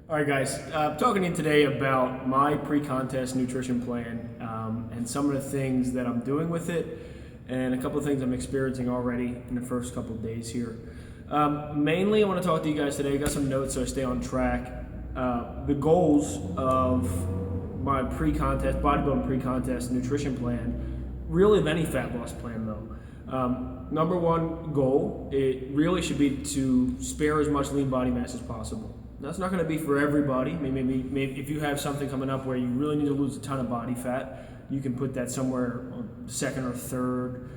All right, guys. Talking to you today about my pre-contest nutrition plan and some of the things that I'm doing with it, and a couple of things I'm experiencing already in the first couple of days here. Mainly, I want to talk to you guys today. I got some notes so I stay on track. The goals of my pre-contest, bodybuilding pre-contest nutrition plan, really of any fat loss plan though. Number one goal, it really should be to spare as much lean body mass as possible. That's not going to be for everybody. Maybe if you have something coming up where you really need to lose a ton of body fat, you can put that somewhere on second or third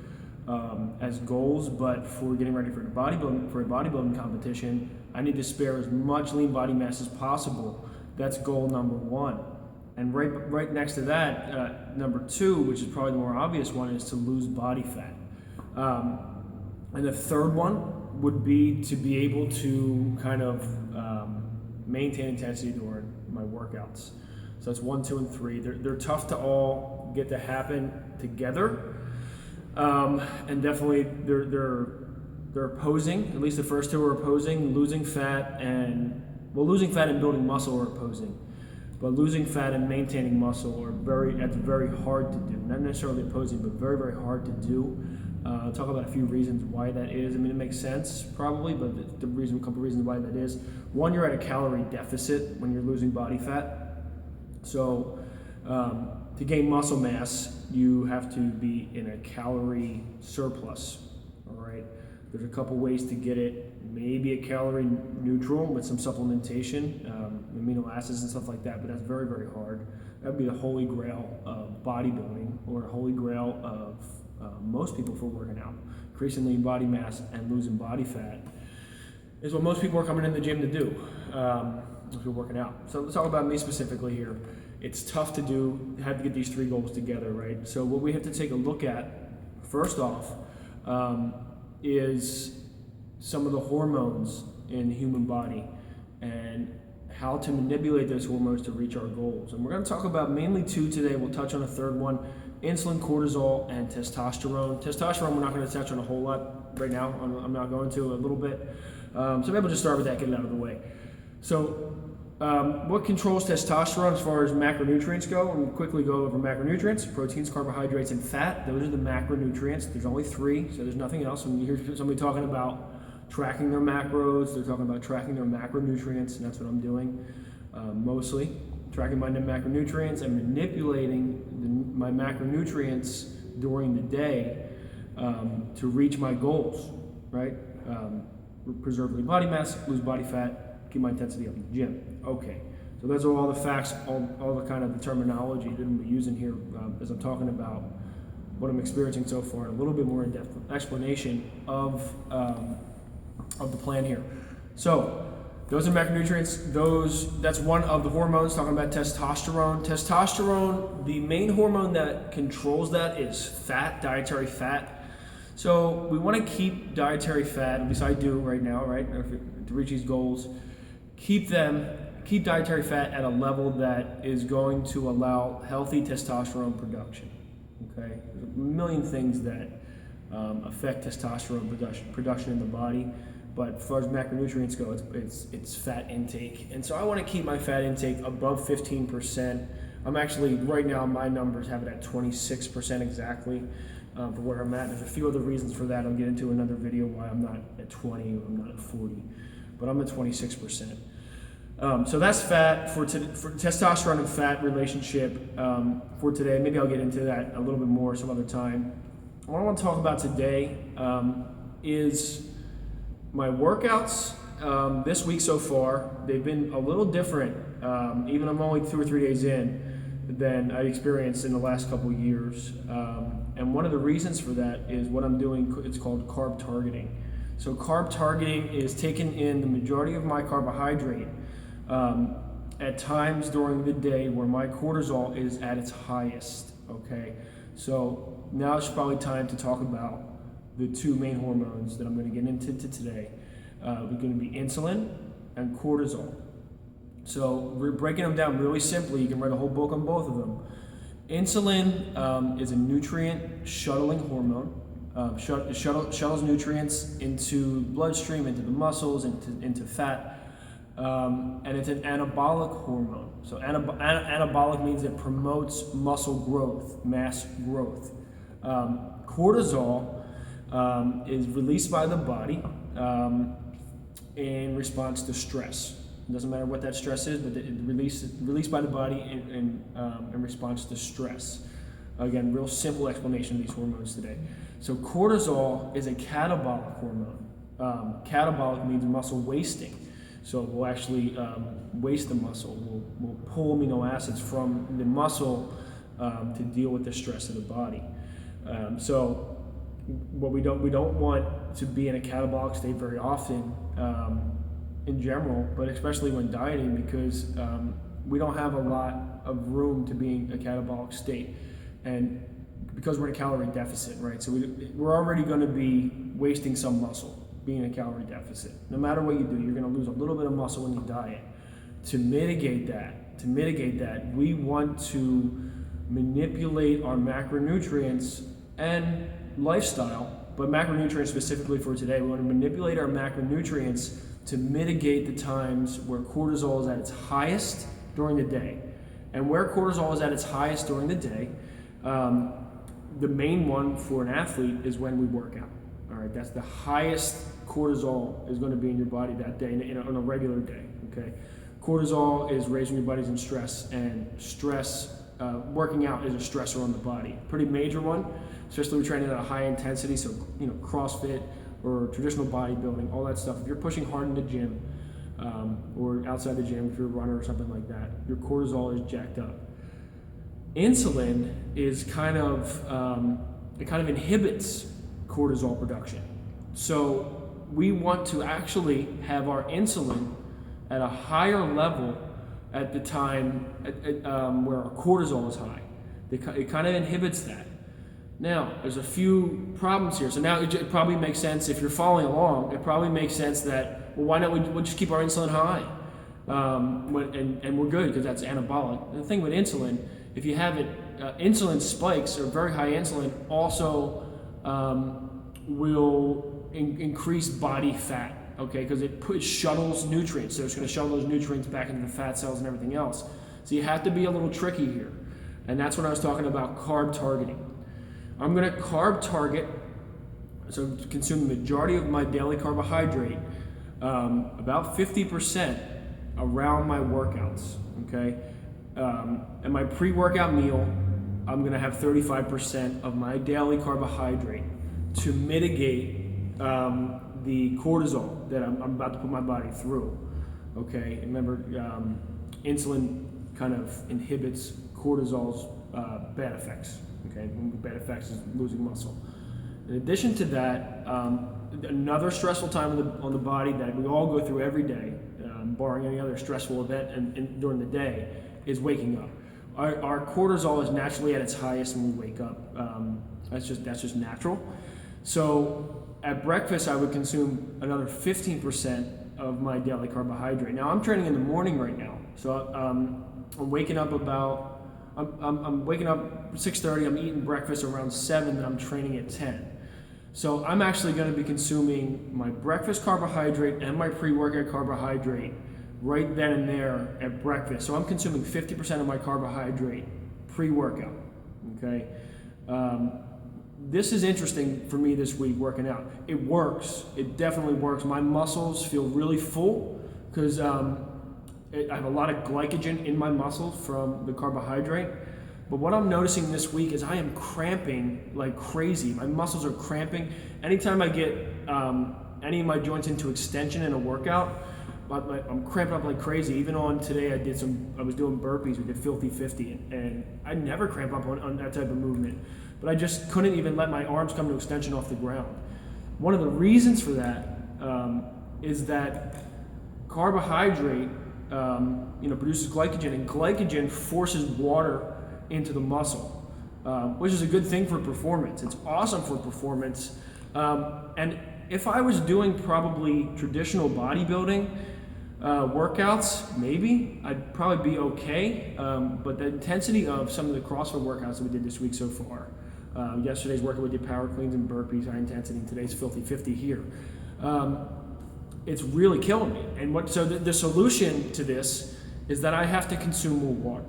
as goals. But for getting ready for a bodybuilding competition, I need to spare as much lean body mass as possible. That's goal number one. And right next to that, number two, which is probably the more obvious one, is to lose body fat. And the third one would be to be able to kind of maintain intensity during my workouts. So that's 1, 2, and 3. They're tough to all get to happen together, and definitely they're opposing. At least the first two are opposing. Losing fat and building muscle are opposing, but losing fat and maintaining muscle are very hard to do. Not necessarily opposing, but very hard to do. I'll talk about a few reasons why that is. I mean, it makes sense probably, but a couple reasons why that is. One, you're at a calorie deficit when you're losing body fat. So to gain muscle mass, you have to be in a calorie surplus. All right. There's a couple ways to get it. Maybe a calorie neutral with some supplementation, amino acids and stuff like that. But that's very hard. That would be the holy grail of bodybuilding, or a holy grail of most people for working out. Increasing lean body mass and losing body fat is what most people are coming in the gym to do if you're working out. So let's talk about me specifically here. It's tough to do, have to get these three goals together, right? So what we have to take a look at, first off, is some of the hormones in the human body and how to manipulate those hormones to reach our goals. And we're going to talk about mainly two today. We'll touch on a third one: insulin, cortisol, and testosterone. Testosterone we're not going to touch on a whole lot right now. I'm not going to, a little bit. So maybe we'll just start with that, get it out of the way. So what controls testosterone as far as macronutrients go? And we'll quickly go over macronutrients: proteins, carbohydrates, and fat. Those are the macronutrients. There's only three, so there's nothing else. When you hear somebody talking about tracking their macros, they're talking about tracking their macronutrients, and that's what I'm doing mostly. Tracking my macronutrients and manipulating my macronutrients during the day to reach my goals, right? Preserve lean body mass, lose body fat, keep my intensity up in the gym. Okay, so those are all the facts, all the kind of the terminology that I'm using here as I'm talking about what I'm experiencing so far, and a little bit more in-depth explanation of the plan here. So those are macronutrients. That's one of the hormones. Talking about testosterone. Testosterone, the main hormone that controls that is fat, dietary fat. So we want to keep dietary fat, at least I do right now, right? To reach these goals, keep dietary fat at a level that is going to allow healthy testosterone production. Okay, there's a million things that affect testosterone production in the body. But as far as macronutrients go, it's fat intake. And so I want to keep my fat intake above 15%. I'm actually, right now, my numbers have it at 26% exactly for where I'm at. There's a few other reasons for that. I'll get into another video why I'm not at 20 or I'm not at 40. But I'm at 26%. So that's fat for testosterone and fat relationship for today. Maybe I'll get into that a little bit more some other time. What I want to talk about today is my workouts this week so far. They've been a little different, even I'm only 2 or 3 days in, than I experienced in the last couple of years. And one of the reasons for that is what I'm doing. It's called carb targeting. So carb targeting is taking in the majority of my carbohydrate at times during the day where my cortisol is at its highest. Okay, so now it's probably time to talk about the two main hormones that I'm going to get into today. We're going to be insulin and cortisol. So we're breaking them down really simply. You can write a whole book on both of them. Insulin is a nutrient shuttling hormone. Shuttles nutrients into bloodstream, into the muscles, into fat. and it's an anabolic hormone. So anabolic means it promotes muscle growth, mass growth. Cortisol is released by the body in response to stress. It doesn't matter what that stress is, but it's released by the body in response to stress. Again, real simple explanation of these hormones today. So cortisol is a catabolic hormone. Catabolic means muscle wasting. So we'll actually waste the muscle. We'll pull amino acids from the muscle to deal with the stress of the body. So what we don't want to be in a catabolic state very often in general, but especially when dieting, because we don't have a lot of room to be in a catabolic state, and because we're in a calorie deficit, right? So we're already going to be wasting some muscle being in a calorie deficit. No matter what you do, you're going to lose a little bit of muscle when you diet. To mitigate that, we want to manipulate our macronutrients and lifestyle, but macronutrients specifically for today. We want to manipulate our macronutrients to mitigate the times where cortisol is at its highest during the day. And where cortisol is at its highest during the day, the main one for an athlete is when we work out. All right, that's the highest cortisol is going to be in your body that day, on a regular day. Okay, cortisol is raising your body's in stress, and stress, working out is a stressor on the body. Pretty major one, especially when we're training at a high intensity. So CrossFit or traditional bodybuilding, all that stuff. If you're pushing hard in the gym or outside the gym, if you're a runner or something like that, your cortisol is jacked up. Insulin is kind of inhibits cortisol production. So we want to actually have our insulin at a higher level at the time where our cortisol is high. It kind of inhibits that. Now, there's a few problems here. So now it probably makes sense, if you're following along, it probably makes sense that, well, why not we'll just keep our insulin high? And we're good because that's anabolic. And the thing with insulin, if you have it, insulin spikes or very high insulin also will increase body fat, okay? Because it shuttles nutrients. So it's going to shuttle those nutrients back into the fat cells and everything else. So you have to be a little tricky here. And that's when I was talking about carb targeting. I'm going to carb target, so consume the majority of my daily carbohydrate, about 50% around my workouts, okay? And my pre-workout meal, I'm going to have 35% of my daily carbohydrate to mitigate the cortisol that I'm about to put my body through, okay? Remember, insulin kind of inhibits cortisol's bad effects. Okay, bad effects is losing muscle. In addition to that, another stressful time on the body that we all go through every day, barring any other stressful event and during the day, is waking up. Our cortisol is naturally at its highest when we wake up. That's just natural. So at breakfast, I would consume another 15% of my daily carbohydrate. Now I'm training in the morning right now, so I'm waking up about. I'm waking up 6:30, I'm eating breakfast around 7, and I'm training at 10. So I'm actually going to be consuming my breakfast carbohydrate and my pre-workout carbohydrate right then and there at breakfast. So I'm consuming 50% of my carbohydrate pre-workout, okay? This is interesting for me this week working out. It works, it definitely works. My muscles feel really full because I have a lot of glycogen in my muscles from the carbohydrate, but what I'm noticing this week is I am cramping like crazy. My muscles are cramping. Anytime I get any of my joints into extension in a workout, I'm cramping up like crazy. Even on today, I was doing burpees. We did Filthy 50, and I never cramp up on that type of movement, but I just couldn't even let my arms come to extension off the ground. One of the reasons for that is that carbohydrate produces glycogen, and glycogen forces water into the muscle, which is a good thing for performance. It's awesome for performance. And if I was doing probably traditional bodybuilding workouts, maybe I'd probably be okay. But the intensity of some of the CrossFit workouts that we did this week so far, yesterday's workout we did power cleans and burpees, high intensity, and today's Filthy 50 here. it's really killing me. And so the solution to this is that I have to consume more water.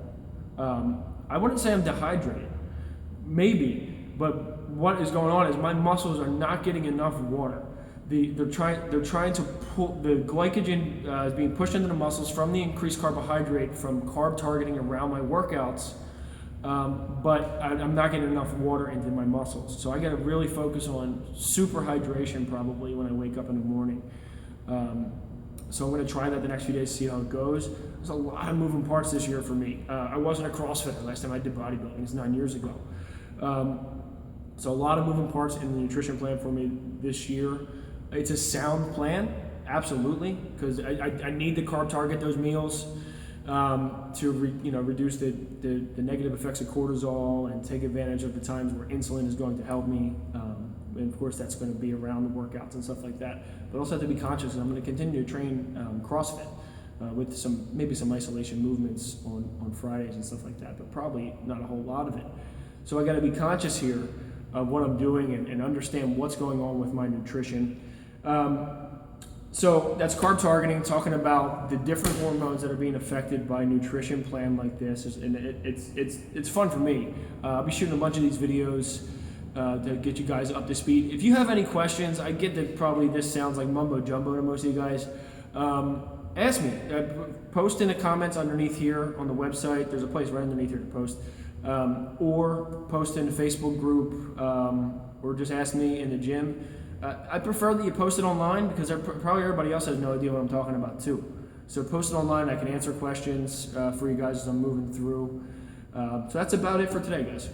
I wouldn't say I'm dehydrated, maybe, but what is going on is my muscles are not getting enough water. They're trying to pull the glycogen is being pushed into the muscles from the increased carbohydrate from carb targeting around my workouts, but I'm not getting enough water into my muscles. So I got to really focus on super hydration probably when I wake up in the morning. So I'm going to try that the next few days, see how it goes. There's a lot of moving parts this year for me. I wasn't a CrossFitter last time I did bodybuilding. It's 9 years ago. So a lot of moving parts in the nutrition plan for me this year. It's a sound plan, absolutely, because I need to carb target those meals to reduce the negative effects of cortisol and take advantage of the times where insulin is going to help me. And of course, that's going to be around the workouts and stuff like that. But also have to be conscious, and I'm going to continue to train CrossFit with maybe some isolation movements on Fridays and stuff like that, but probably not a whole lot of it. So I got to be conscious here of what I'm doing and understand what's going on with my nutrition. So that's carb targeting, talking about the different hormones that are being affected by a nutrition plan like this, and it's fun for me. I'll be shooting a bunch of these videos to get you guys up to speed. If you have any questions, I get that probably this sounds like mumbo jumbo to most of you guys. Ask me. Post in the comments underneath here on the website. There's a place right underneath here to post. Or post in the Facebook group, or just ask me in the gym. I prefer that you post it online because probably everybody else has no idea what I'm talking about too. So post it online. I can answer questions for you guys as I'm moving through. So that's about it for today, guys.